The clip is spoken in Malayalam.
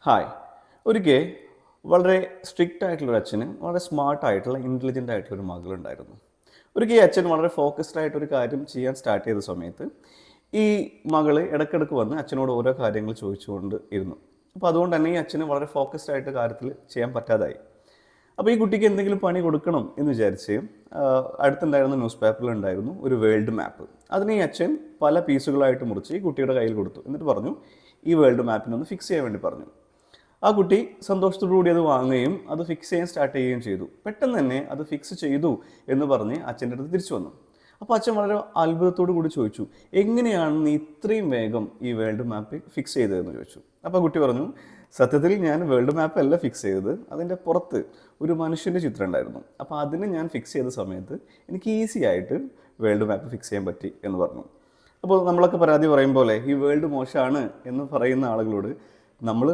ഹായ്. ഒരിക്കൽ വളരെ സ്ട്രിക്റ്റ് ആയിട്ടുള്ളൊരു അച്ഛന് വളരെ സ്മാർട്ടായിട്ടുള്ള ഇൻ്റലിജൻ്റ് ആയിട്ടുള്ളൊരു മകളുണ്ടായിരുന്നു. ഒരിക്കൽ ഈ അച്ഛൻ വളരെ ഫോക്കസ്ഡ് ആയിട്ടൊരു കാര്യം ചെയ്യാൻ സ്റ്റാർട്ട് ചെയ്ത സമയത്ത് ഈ മകള് ഇടയ്ക്കിടയ്ക്ക് വന്ന് അച്ഛനോട് ഓരോ കാര്യങ്ങൾ ചോദിച്ചുകൊണ്ട് ഇരുന്നു. അപ്പോൾ അതുകൊണ്ട് തന്നെ ഈ അച്ഛന് വളരെ ഫോക്കസ്ഡ് ആയിട്ട് കാര്യത്തിൽ ചെയ്യാൻ പറ്റാതായി. അപ്പോൾ ഈ കുട്ടിക്ക് എന്തെങ്കിലും പണി കൊടുക്കണം എന്ന് വിചാരിച്ച് അടുത്തുണ്ടായിരുന്ന ന്യൂസ് പേപ്പറിലുണ്ടായിരുന്നു ഒരു വേൾഡ് മാപ്പ്. അതിന് ഈ അച്ഛൻ പല പീസുകളായിട്ട് മുറിച്ച് ഈ കുട്ടിയുടെ കയ്യിൽ കൊടുത്തു. എന്നിട്ട് പറഞ്ഞു, ഈ വേൾഡ് മാപ്പിനൊന്ന് ഫിക്സ് ചെയ്യാൻ വേണ്ടി പറഞ്ഞു. ആ കുട്ടി സന്തോഷത്തോടുകൂടി അത് വാങ്ങുകയും അത് ഫിക്സ് ചെയ്യാൻ സ്റ്റാർട്ട് ചെയ്യുകയും ചെയ്തു. പെട്ടെന്ന് തന്നെ അത് ഫിക്സ് ചെയ്തു എന്ന് പറഞ്ഞ് അച്ഛൻ്റെ അടുത്ത് തിരിച്ചു വന്നു. അപ്പോൾ അച്ഛൻ വളരെ അത്ഭുതത്തോടു കൂടി ചോദിച്ചു, എങ്ങനെയാണ് നീ ഇത്രയും വേഗം ഈ വേൾഡ് മാപ്പ് ഫിക്സ് ചെയ്തതെന്ന് ചോദിച്ചു. അപ്പോൾ കുട്ടി പറഞ്ഞു, സത്യത്തിൽ ഞാൻ വേൾഡ് മാപ്പ് അല്ല ഫിക്സ് ചെയ്തത്, അതിൻ്റെ പുറത്ത് ഒരു മനുഷ്യൻ്റെ ചിത്രം ഉണ്ടായിരുന്നു. അപ്പോൾ അതിന് ഞാൻ ഫിക്സ് ചെയ്ത സമയത്ത് എനിക്ക് ഈസി ആയിട്ട് വേൾഡ് മാപ്പ് ഫിക്സ് ചെയ്യാൻ പറ്റി എന്ന് പറഞ്ഞു. അപ്പോൾ നമ്മളൊക്കെ പരാതി പറയും പോലെ ഈ വേൾഡ് മോശമാണ് എന്ന് പറയുന്ന ആളുകളോട് നമ്മൾ